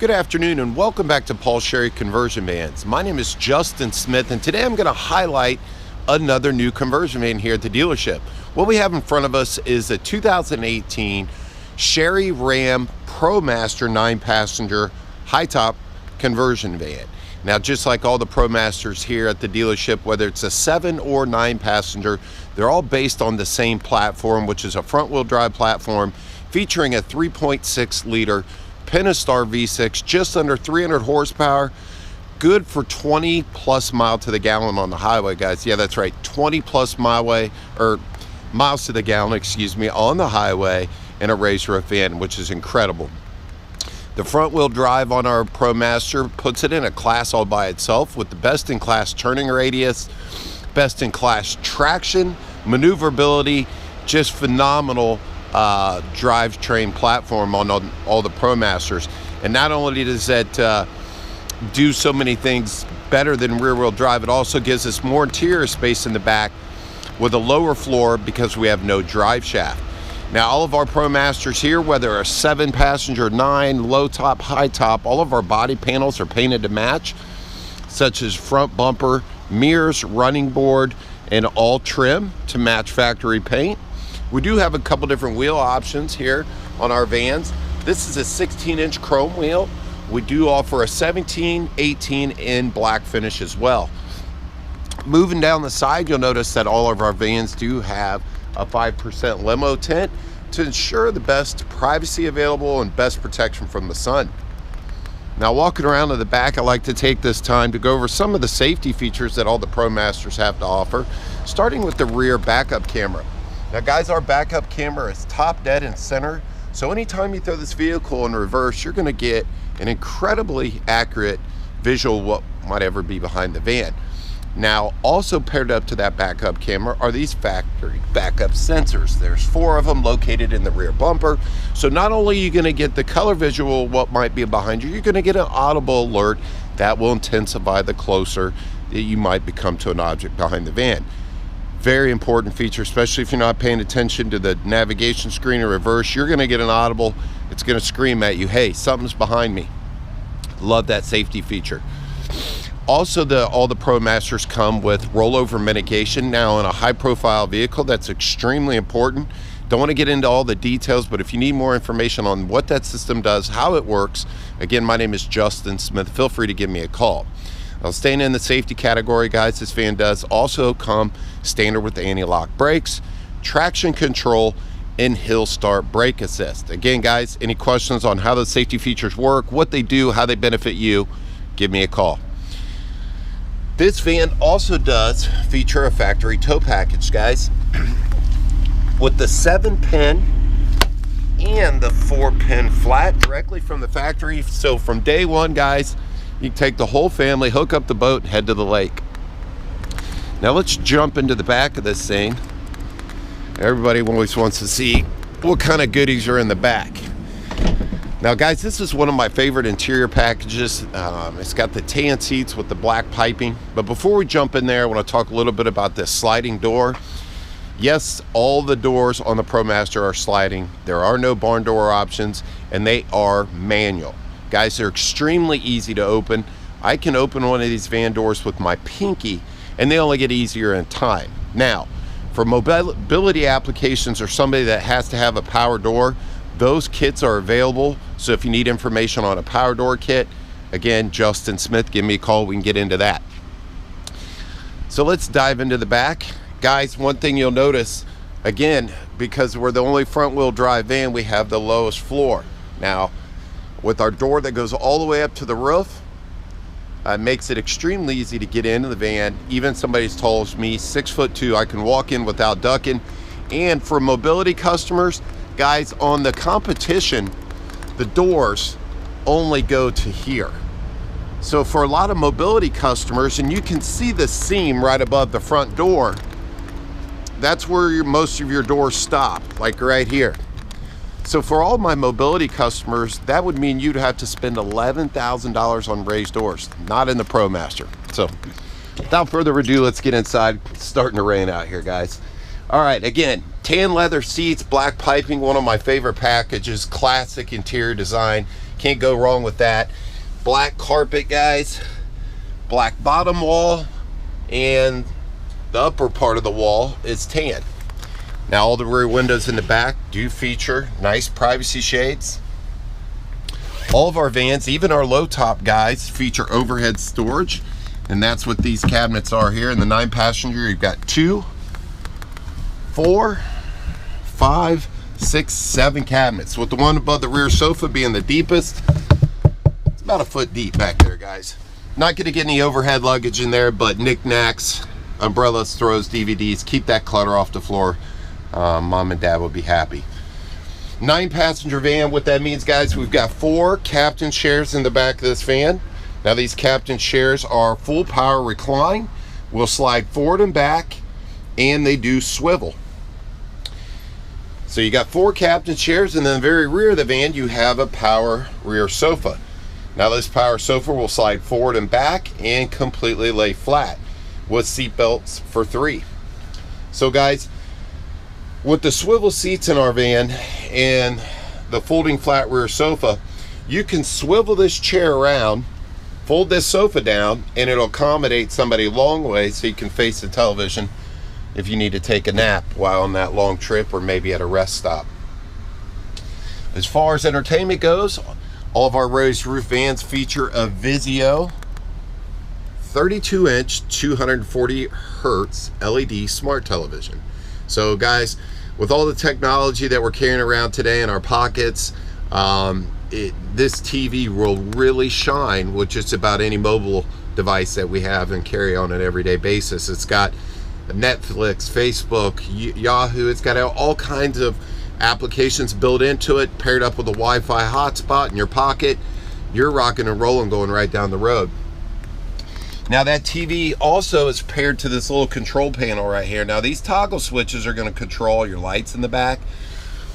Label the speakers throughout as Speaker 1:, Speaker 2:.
Speaker 1: Good afternoon and welcome back to Paul Sherry Conversion Vans. My name is Justin Smith and today I'm going to highlight another new conversion van here at the dealership. What we have in front of us is a 2018 Sherry Ram ProMaster 9-passenger high-top conversion van. Now, just like all the ProMasters here at the dealership, whether it's a 7 or 9-passenger, they're all based on the same platform, which is a front-wheel drive platform featuring a 3.6 liter Pentastar V6, just under 300 horsepower, good for 20 plus mile to the gallon on the highway, guys. Yeah, that's right, 20 plus miles to the gallon, excuse me, on the highway in a raised roof van, which is incredible. The front wheel drive on our ProMaster puts it in a class all by itself with the best in class turning radius, best in class traction, maneuverability, just phenomenal drivetrain platform on all the ProMasters. And not only does that do so many things better than rear wheel drive, it also gives us more interior space in the back with a lower floor because we have no drive shaft. Now, all of our ProMasters here, whether a 7-passenger, 9, low top, high top, all of our body panels are painted to match, such as front bumper, mirrors, running board, and all trim to match factory paint. We do have a couple different wheel options here on our vans. This is a 16-inch chrome wheel. We do offer a 17, 18 in black finish as well. Moving down the side, you'll notice that all of our vans do have a 5% limo tint to ensure the best privacy available and best protection from the sun. Now, walking around to the back, I like to take this time to go over some of the safety features that all the ProMasters have to offer, starting with the rear backup camera. Now, guys, our backup camera is top dead in center, so anytime you throw this vehicle in reverse, you're going to get an incredibly accurate visual of what might ever be behind the van. Now, also paired up to that backup camera are these factory backup sensors. There's 4 of them located in the rear bumper. So not only are you going to get the color visual of what might be behind you, you're going to get an audible alert that will intensify the closer that you might become to an object behind the van. Very important feature, especially if you're not paying attention to the navigation screen in reverse. You're going to get an audible. It's going to scream at you, hey, something's behind me. Love that safety feature. Also, all the ProMasters come with rollover mitigation. Now, in a high-profile vehicle, that's extremely important. Don't want to get into all the details, but if you need more information on what that system does, how it works, again, my name is Justin Smith. Feel free to give me a call. Now, staying in the safety category, guys, this van does also come standard with the anti-lock brakes, traction control, and hill start brake assist. Again, guys, any questions on how the safety features work, what they do, how they benefit you, give me a call. This van also does feature a factory tow package, guys, with the 7-pin and the 4-pin flat directly from the factory. So from day one, guys, you can take the whole family, hook up the boat, and head to the lake. Now let's jump into the back of this thing. Everybody always wants to see what kind of goodies are in the back. Now, guys, this is one of my favorite interior packages. It's got the tan seats with the black piping. But before we jump in there, I want to talk a little bit about this sliding door. Yes, all the doors on the ProMaster are sliding. There are no barn door options, and they are manual. Guys, they're extremely easy to open. I can open one of these van doors with my pinky, and they only get easier in time. Now, for mobility applications or somebody that has to have a power door, those kits are available. So if you need information on a power door kit, again, Justin Smith, give me a call. We can get into that. So let's dive into the back. Guys, one thing you'll notice, again, because we're the only front wheel drive van, we have the lowest floor. Now, with our door that goes all the way up to the roof, it makes it extremely easy to get into the van. Even somebody as tall as me, 6'2", I can walk in without ducking. And for mobility customers, guys, on the competition, the doors only go to here. So for a lot of mobility customers, and you can see the seam right above the front door, that's where most of your doors stop, like right here. So for all my mobility customers, that would mean you'd have to spend $11,000 on raised doors, not in the ProMaster. So without further ado, let's get inside. It's starting to rain out here, guys. All right, again, tan leather seats, black piping, one of my favorite packages, classic interior design. Can't go wrong with that. Black carpet, guys, black bottom wall, and the upper part of the wall is tan. Now all the rear windows in the back do feature nice privacy shades. All of our vans, even our low top guys, feature overhead storage, and that's what these cabinets are here. In the 9-passenger, you've got 2, 4, 5, 6, 7 cabinets, with the one above the rear sofa being the deepest. It's about a foot deep back there, guys. Not going to get any overhead luggage in there, but knickknacks, umbrellas, throws, DVDs, keep that clutter off the floor. Mom and dad will be happy. 9-passenger van. What that means, guys, we've got 4 captain chairs in the back of this van. Now these captain chairs are full power recline, will slide forward and back, and they do swivel. So you got 4 captain chairs, and then the very rear of the van you have a power rear sofa. Now this power sofa will slide forward and back and completely lay flat with seat belts for 3. So guys, with the swivel seats in our van and the folding flat rear sofa, you can swivel this chair around, fold this sofa down, and it'll accommodate somebody a long way so you can face the television if you need to take a nap while on that long trip or maybe at a rest stop. As far as entertainment goes, all of our raised roof vans feature a Vizio 32-inch 240 hertz LED smart television. So guys, with all the technology that we're carrying around today in our pockets, this TV will really shine with just about any mobile device that we have and carry on an everyday basis. It's got Netflix, Facebook, Yahoo. It's got all kinds of applications built into it, paired up with a Wi-Fi hotspot in your pocket. You're rocking and rolling going right down the road. Now that TV also is paired to this little control panel right here. Now these toggle switches are going to control your lights in the back,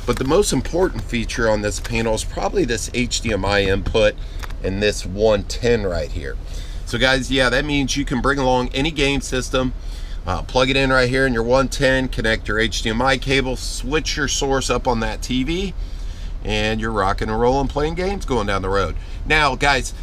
Speaker 1: but the most important feature on this panel is probably this HDMI input and this 110 right here. So guys, yeah, that means you can bring along any game system, plug it in right here in your 110, connect your HDMI cable, switch your source up on that TV, and you're rocking and rolling playing games going down the road. Now guys,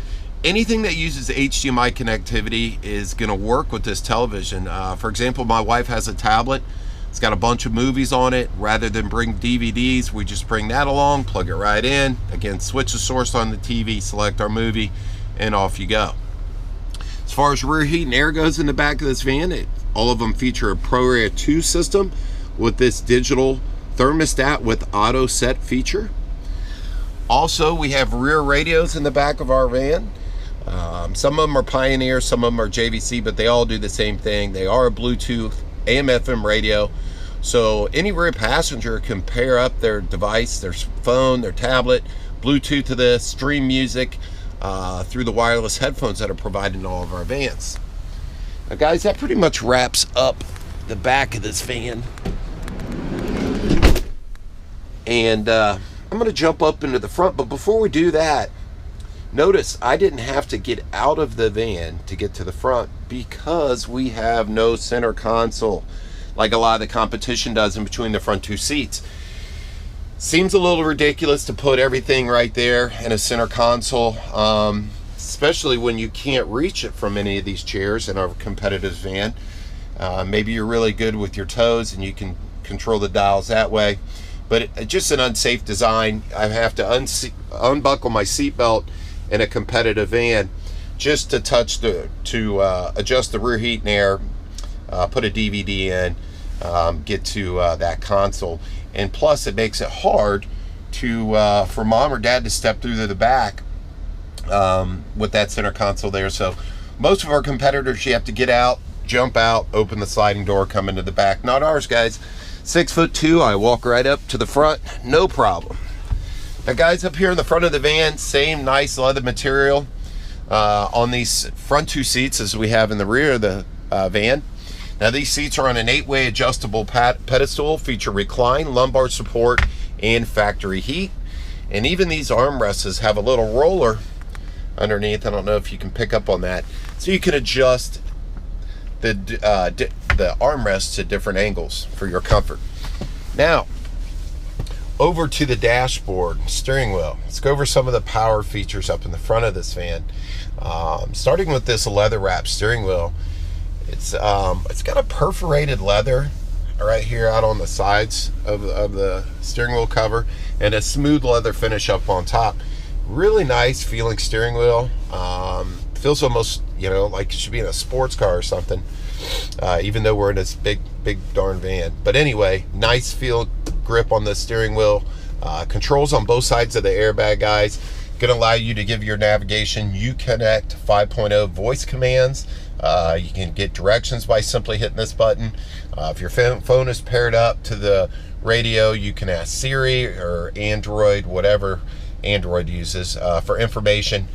Speaker 1: anything that uses HDMI connectivity is going to work with this television. For example, my wife has a tablet. It's got a bunch of movies on it. Rather than bring DVDs, we just bring that along, plug it right in. Again, switch the source on the TV, select our movie, and off you go. As far as rear heat and air goes in the back of this van, all of them feature a ProMaster 2 system with this digital thermostat with auto set feature. Also, we have rear radios in the back of our van. Some of them are Pioneer, some of them are JVC, but they all do the same thing. They are a Bluetooth AM/FM radio, so any rear passenger can pair up their device, their phone, their tablet, Bluetooth to this, stream music through the wireless headphones that are provided in all of our vans. Now guys, that pretty much wraps up the back of this van, and I'm going to jump up into the front, but before we do that, notice I didn't have to get out of the van to get to the front because we have no center console like a lot of the competition does in between the front 2 seats. Seems a little ridiculous to put everything right there in a center console, especially when you can't reach it from any of these chairs in our competitive van. Maybe you're really good with your toes and you can control the dials that way, but just an unsafe design. I have to unbuckle my seatbelt in a competitive van just to adjust the rear heat and air, put a DVD in, get to that console. And plus it makes it hard to for mom or dad to step through to the back with that center console there. So most of our competitors, you have to get out, jump out, open the sliding door, come into the back. Not ours, guys. 6'2", I walk right up to the front, no problem. Now guys, up here in the front of the van, same nice leather material on these front 2 seats as we have in the rear of the van. Now these seats are on an 8-way adjustable pedestal, feature recline, lumbar support, and factory heat. And even these armrests have a little roller underneath. I don't know if you can pick up on that. So you can adjust the armrests at different angles for your comfort. Now, over to the dashboard, steering wheel. Let's go over some of the power features up in the front of this van. Starting with this leather wrap steering wheel. It's got a perforated leather right here out on the sides of the steering wheel cover, and a smooth leather finish up on top. Really nice feeling steering wheel. Feels almost, you know, like it should be in a sports car or something, even though we're in this big darn van. But anyway, nice feel grip on the steering wheel. Controls on both sides of the airbag, guys. Going to allow you to give your navigation Uconnect 5.0 voice commands. You can get directions by simply hitting this button. If your phone is paired up to the radio, you can ask Siri or Android, whatever Android uses, for information.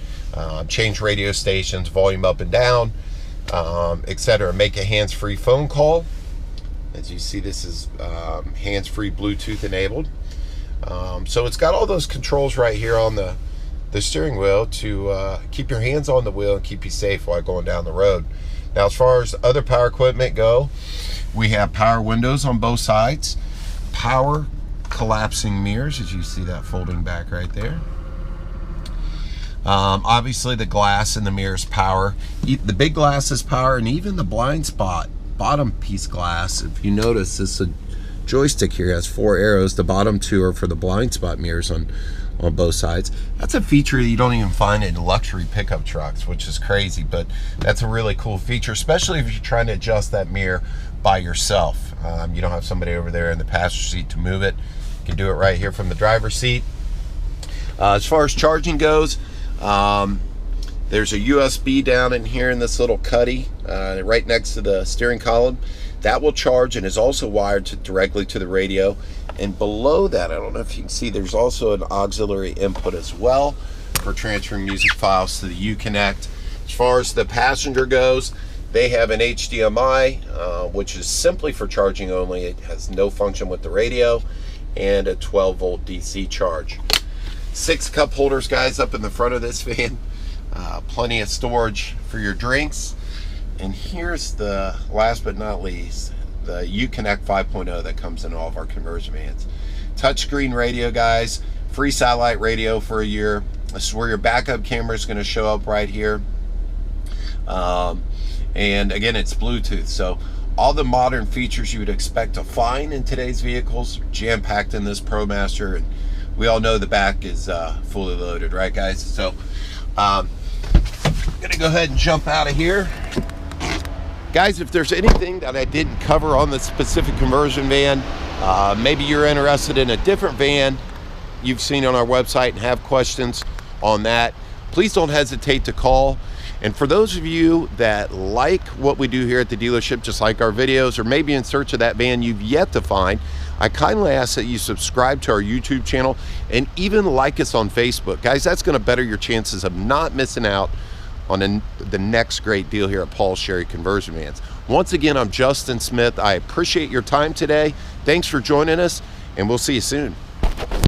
Speaker 1: Change radio stations, volume up and down, etc. Make a hands-free phone call. As you see, this is hands-free Bluetooth enabled. So it's got all those controls right here on the steering wheel to keep your hands on the wheel and keep you safe while going down the road. Now, as far as other power equipment go, we have power windows on both sides, power collapsing mirrors, as you see that folding back right there. Obviously the glass in the mirrors power. The big glass is power, and even the blind spot bottom piece glass, if you notice, this joystick here has 4 arrows. The bottom 2 are for the blind spot mirrors on both sides. That's a feature you don't even find in luxury pickup trucks, which is crazy, but that's a really cool feature, especially if you're trying to adjust that mirror by yourself. You don't have somebody over there in the passenger seat to move it. You can do it right here from the driver's seat. As far as charging goes, there's a USB down in here in this little cuddy right next to the steering column. That will charge and is also wired directly to the radio. And below that, I don't know if you can see, there's also an auxiliary input as well for transferring music files to the Uconnect. As far as the passenger goes, they have an HDMI, which is simply for charging only. It has no function with the radio, and a 12-volt DC charge. 6 cup holders, guys, up in the front of this van. Plenty of storage for your drinks. And here's the last but not least, the Uconnect 5.0 that comes in all of our conversion vans. Touchscreen radio, guys. Free satellite radio for a year. This is where your backup camera is going to show up right here. And again, it's Bluetooth. So all the modern features you would expect to find in today's vehicles are jam-packed in this ProMaster. And we all know the back is fully loaded, right, guys? So I'm going to go ahead and jump out of here. Guys, if there's anything that I didn't cover on the specific conversion van, maybe you're interested in a different van you've seen on our website and have questions on that, please don't hesitate to call. And for those of you that like what we do here at the dealership, just like our videos, or maybe in search of that van you've yet to find, I kindly ask that you subscribe to our YouTube channel and even like us on Facebook. Guys, that's going to better your chances of not missing out on the next great deal here at Paul Sherry Conversion Vans. Once again, I'm Justin Smith. I appreciate your time today. Thanks for joining us, and we'll see you soon.